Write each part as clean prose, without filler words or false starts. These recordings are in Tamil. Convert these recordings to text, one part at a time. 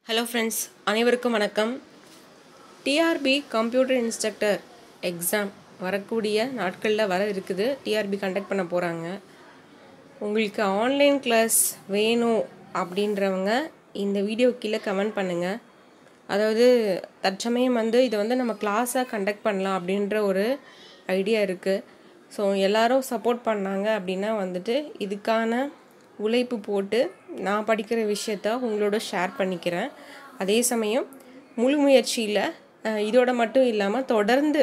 ஹலோ ஃப்ரெண்ட்ஸ், அனைவருக்கும் வணக்கம். டிஆர்பி கம்ப்யூட்டர் இன்ஸ்ட்ரக்டர் எக்ஸாம் வரக்கூடிய நாட்களில் வர இருக்குது. டிஆர்பி கண்டக்ட் பண்ண போகிறாங்க. உங்களுக்கு ஆன்லைன் கிளாஸ் வேணும் அப்படின்றவங்க இந்த வீடியோ கீழே கமெண்ட் பண்ணுங்கள். அதாவது தற்சமயம் இதை நம்ம கிளாஸாக கண்டக்ட் பண்ணலாம் அப்படின்ற ஒரு ஐடியா இருக்குது. ஸோ எல்லோரும் சப்போர்ட் பண்ணாங்க அப்படின்னா இதுக்கான உழைப்பு போட்டு நான் படிக்கிற விஷயத்த உங்களோட ஷேர் பண்ணிக்கிறேன். அதே சமயம் முழு முயற்சியில் இதோட மட்டும் இல்லாமல் தொடர்ந்து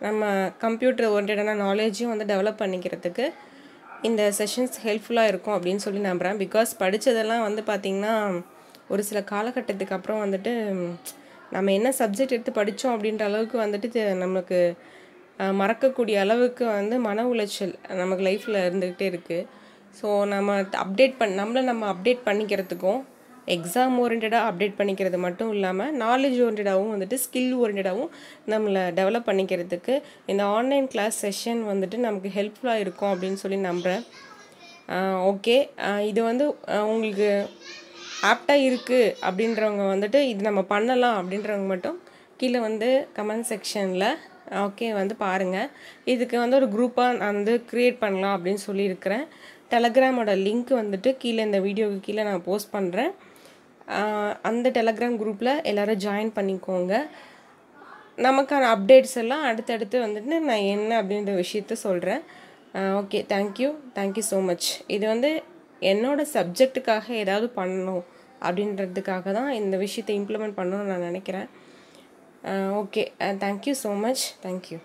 நம்ம கம்ப்யூட்டர் ஓரியன்டான நாலேஜையும் டெவலப் பண்ணிக்கிறதுக்கு இந்த செஷன்ஸ் ஹெல்ப்ஃபுல்லாக இருக்கும் அப்படின்னு சொல்லி நம்புகிறேன். பிகாஸ் படித்ததெல்லாம் பார்த்திங்கன்னா ஒரு சில காலகட்டத்துக்கு அப்புறம் நம்ம என்ன சப்ஜெக்ட் எடுத்து படித்தோம் அப்படின்ற அளவுக்கு நமக்கு மறக்கக்கூடிய அளவுக்கு மன உளைச்சல் நமக்கு லைஃப்பில் இருந்துக்கிட்டே இருக்குது. ஸோ நம்ம நம்ம அப்டேட் பண்ணிக்கிறதுக்கும் எக்ஸாம் ஓரியன்டாக அப்டேட் பண்ணிக்கிறது மட்டும் இல்லாமல் நாலேஜ் ஓரியன்டாகவும் ஸ்கில் ஓரியன்டாகவும் நம்மளை டெவலப் பண்ணிக்கிறதுக்கு இந்த ஆன்லைன் கிளாஸ் செஷன் நமக்கு ஹெல்ப்ஃபுல்லாக இருக்கும் அப்படின்னு சொல்லி நம்புகிறேன். ஓகே, இது உங்களுக்கு ஆப்டாக இருக்குது அப்படின்றவங்க இது நம்ம பண்ணலாம் அப்படின்றவங்க மட்டும் கீழே கமெண்ட் செக்ஷனில் ஓகே பாருங்கள். இதுக்கு ஒரு குரூப்பாக க்ரியேட் பண்ணலாம் அப்படின்னு சொல்லியிருக்கிறேன். டெலகிராமோட லிங்க் கீழே இந்த வீடியோவுக்கு கீழே நான் போஸ்ட் பண்ணுறேன். அந்த டெலகிராம் குரூப்பில் எல்லோரும் ஜாயின் பண்ணிக்கோங்க. நமக்கான அப்டேட்ஸ் எல்லாம் அடுத்தடுத்து நான் என்ன அப்படின்ற விஷயத்த சொல்கிறேன். Okay, thank you so much. இது என்னோடய சப்ஜெக்டுக்காக ஏதாவது பண்ணணும் அப்படின்றதுக்காக தான் இந்த விஷயத்தை இம்ப்ளிமெண்ட் பண்ணணும்னு நான் நினைக்கிறேன். Okay, thank you so much. Thank you.